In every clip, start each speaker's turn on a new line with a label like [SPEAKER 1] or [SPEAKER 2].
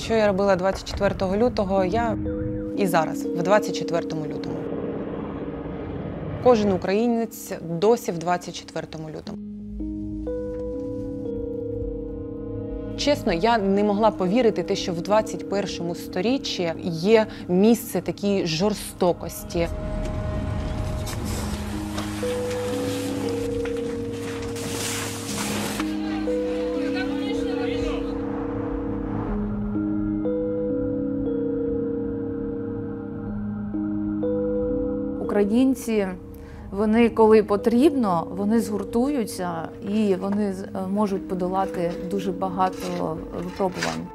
[SPEAKER 1] Що я робила 24 лютого, я і зараз, в 24 лютому. Кожен українець досі в 24 лютому. Чесно, я не могла повірити, що в 21 сторіччі є місце такій жорстокості.
[SPEAKER 2] Українці, вони, коли потрібно, вони згуртуються і вони можуть подолати дуже багато випробувань.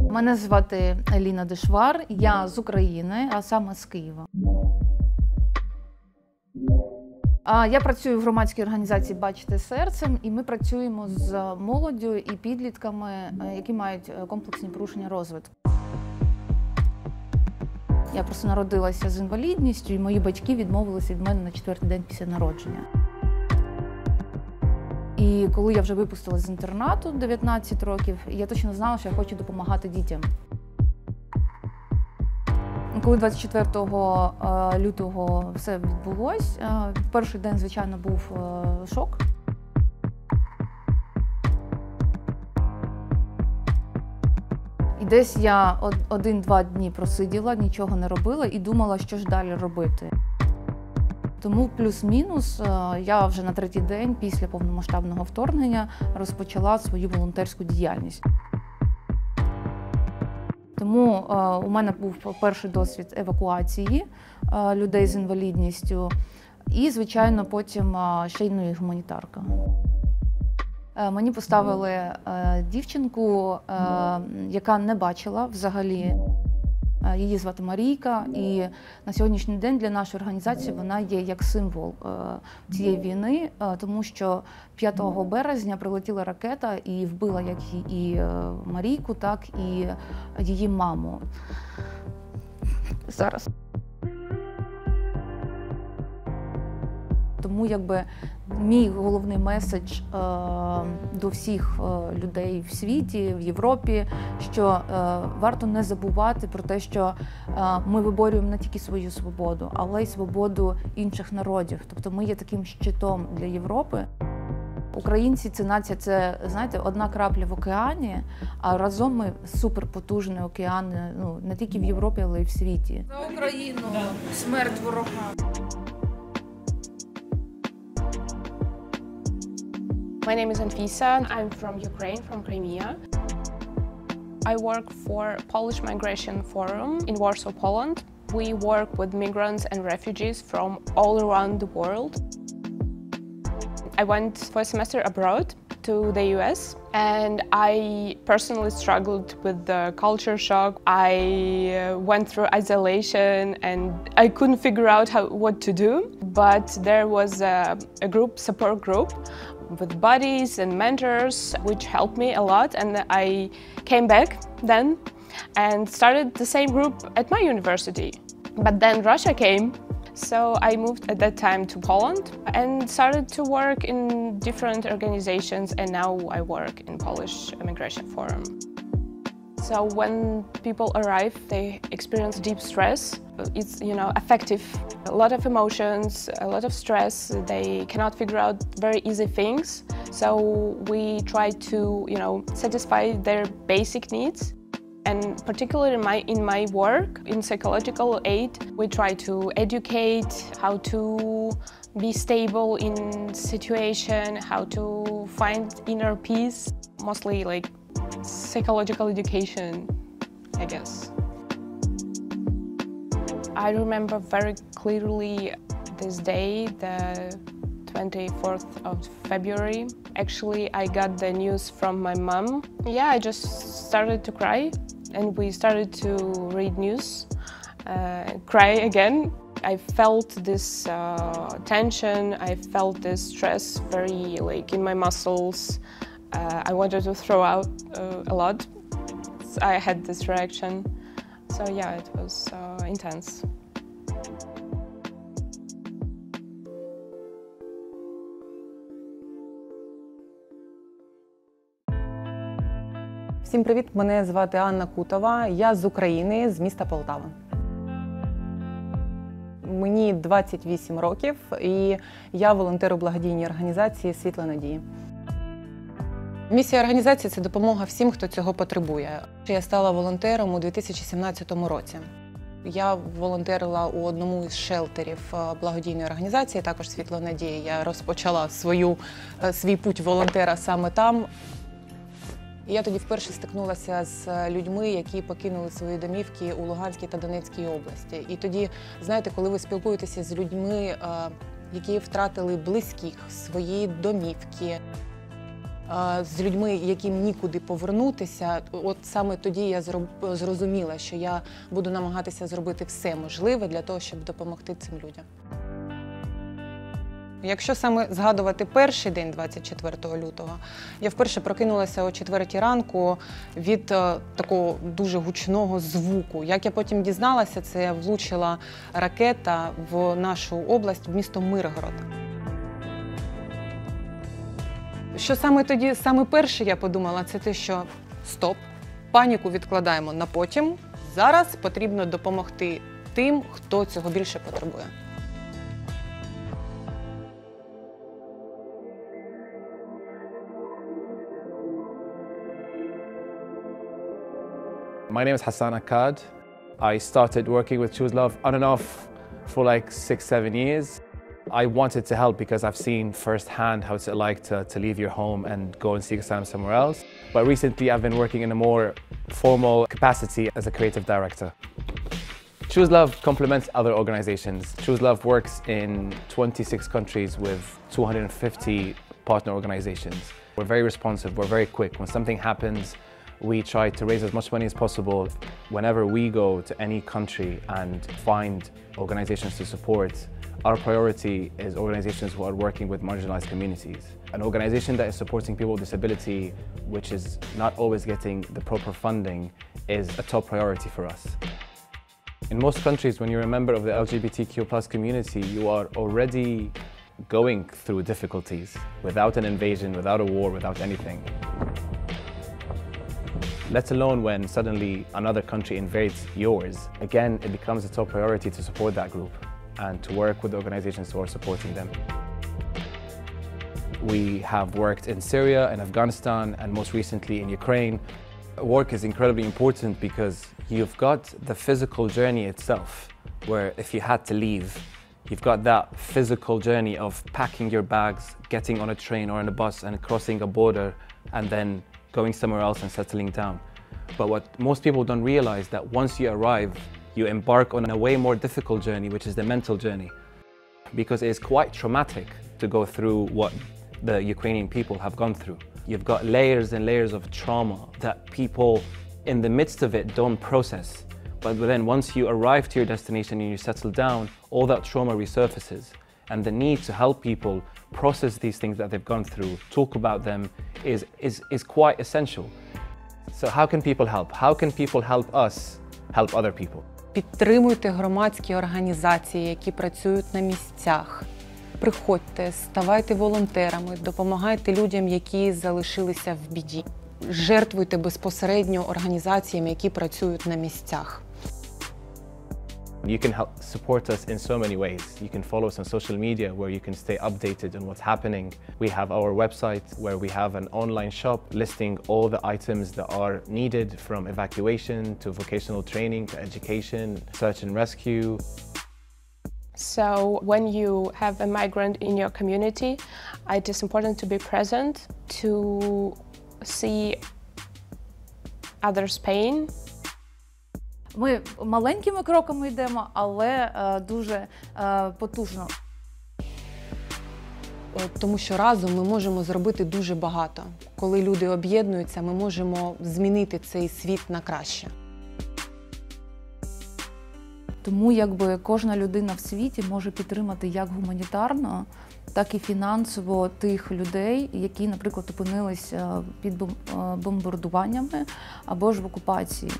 [SPEAKER 2] Мене звати Еліна Дешвар, я з України, а саме з Києва. Я працюю в громадській організації «Бачте серцем», і ми працюємо з молоддю і підлітками, які мають комплексні порушення розвитку. Я просто народилася з інвалідністю, і мої батьки відмовилися від мене на 4-й день після народження. І коли я вже випустилася з інтернату 19 років, я точно знала, що я хочу допомагати дітям. Коли 24 лютого все відбулось, перший день, звичайно, був шок. І десь я 1-2 дні просиділа, нічого не робила і думала, що ж далі робити. Тому плюс-мінус я вже на 3-й день після повномасштабного вторгнення розпочала свою волонтерську діяльність. Тому у мене був перший досвід евакуації людей з інвалідністю і, звичайно, потім ще й гуманітарка. Мені поставили дівчинку, яка не бачила взагалі. Її звати Марійка, і на сьогоднішній день для нашої організації вона є як символ цієї війни, тому що 5 березня прилетіла ракета і вбила як і Марійку, так і її маму. Зараз. Тому якби мій головний меседж до всіх людей в світі, в Європі, що варто не забувати про те, що ми виборюємо не тільки свою свободу, але й свободу інших народів. Тобто ми є таким щитом для Європи. Українці – це нація, це, знаєте, одна крапля в океані, а разом ми суперпотужний океан, ну, не тільки в Європі, але й в світі. За Україну! Смерть ворогам!
[SPEAKER 3] My name is Anfisa. I'm from Ukraine, from Crimea. I work for Polish Migration Forum in Warsaw, Poland. We work with migrants and refugees from all around the world. I went for a semester abroad to the US, and I personally struggled with the culture shock. I went through isolation and I couldn't figure out what to do, but there was a support group with buddies and mentors, which helped me a lot, and I came back then and started the same group at my university. But then Russia came, so I moved at that time to Poland and started to work in different organizations, and now I work in Polish Migration Forum. So when people arrive, they experience deep stress. It's, you know, affective. A lot of emotions, a lot of stress. They cannot figure out very easy things. So we try to, you know, satisfy their basic needs. And particularly in my work, in psychological aid, we try to educate how to be stable in situation, how to find inner peace, mostly like psychological education, I guess. I remember very clearly this day, the 24th of February. Actually, I got the news from my mom. Yeah, I just started to cry, and we started to read news, cry again. I felt this tension, I felt this stress very in my muscles. I wanted to throw out a lot. I had this reaction. So yeah, it was intense.
[SPEAKER 1] Всім привіт! Мене звати Анна Кутова. Я з України, з міста Полтава. Мені 28 років і я волонтер у благодійній організації «Світла надії». Місія організації – це допомога всім, хто цього потребує. Я стала волонтером у 2017 році. Я волонтерила у одному із шелтерів благодійної організації, також «Світла надії». Я розпочала свій путь волонтера саме там. І я тоді вперше стикнулася з людьми, які покинули свої домівки у Луганській та Донецькій області. І тоді, знаєте, коли ви спілкуєтеся з людьми, які втратили близьких, свої домівки, з людьми, яким нікуди повернутися, от саме тоді я зрозуміла, що я буду намагатися зробити все можливе для того, щоб допомогти цим людям. Якщо саме згадувати перший день, 24 лютого, я вперше прокинулася о 4 ранку від такого дуже гучного звуку. Як я потім дізналася, це влучила ракета в нашу область, в місто Миргород. Що саме тоді, саме перше я подумала, це те, що стоп, паніку відкладаємо на потім, зараз потрібно допомогти тим, хто цього більше потребує.
[SPEAKER 4] My name is Hassan Akkad. I started working with Choose Love on and off for like 6-7 years. I wanted to help because I've seen firsthand how it's like to leave your home and go and seek asylum somewhere else. But recently I've been working in a more formal capacity as a creative director. Choose Love complements other organizations. Choose Love works in 26 countries with 250 partner organizations. We're very responsive, we're very quick. When something happens, we try to raise as much money as possible. Whenever we go to any country and find organizations to support, our priority is organizations who are working with marginalized communities. An organization that is supporting people with disability, which is not always getting the proper funding, is a top priority for us. In most countries, when you're a member of the LGBTQ+ community, you are already going through difficulties without an invasion, without a war, without anything. Let alone when suddenly another country invades yours. Again, it becomes a top priority to support that group and to work with organizations who are supporting them. We have worked in Syria and Afghanistan and most recently in Ukraine. Work is incredibly important because you've got the physical journey itself, where if you had to leave, you've got that physical journey of packing your bags, getting on a train or on a bus and crossing a border and then going somewhere else and settling down. But what most people don't realize that once you arrive, you embark on a way more difficult journey, which is the mental journey. Because it's quite traumatic to go through what the Ukrainian people have gone through. You've got layers and layers of trauma that people in the midst of it don't process. But then once you arrive to your destination and you settle down, all that trauma resurfaces. And the need to help people process these things that they've gone through, talk about them, is quite essential. So how can people help? How can people help us help other people?
[SPEAKER 1] Підтримуйте громадські організації, які працюють на місцях. Приходьте, ставайте волонтерами, допомагайте людям, які залишилися в біді. Жертвуйте безпосередньо організаціям, які працюють на місцях.
[SPEAKER 4] You can help support us in so many ways. You can follow us on social media where you can stay updated on what's happening. We have our website where we have an online shop listing all the items that are needed from evacuation to vocational training to education, search and rescue.
[SPEAKER 3] So when you have a migrant in your community, it is important to be present, to see others' pain.
[SPEAKER 2] Ми маленькими кроками йдемо, але дуже потужно.
[SPEAKER 1] Тому що разом ми можемо зробити дуже багато. Коли люди об'єднуються, ми можемо змінити цей світ на краще.
[SPEAKER 2] Тому якби кожна людина в світі може підтримати як гуманітарно, так і фінансово тих людей, які, наприклад, опинилися під бомбардуваннями або ж в окупації.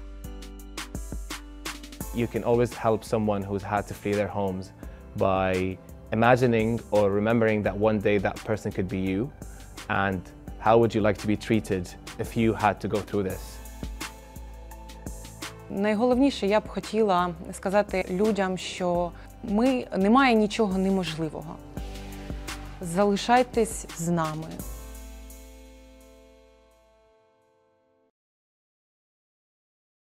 [SPEAKER 4] You can always help someone who's had to flee their homes by imagining or remembering that one day that person could be you, and how would you like to be treated if you had to go through this?
[SPEAKER 1] Найголовніше я б хотіла сказати людям, що немає нічого неможливого. Залишайтесь з нами.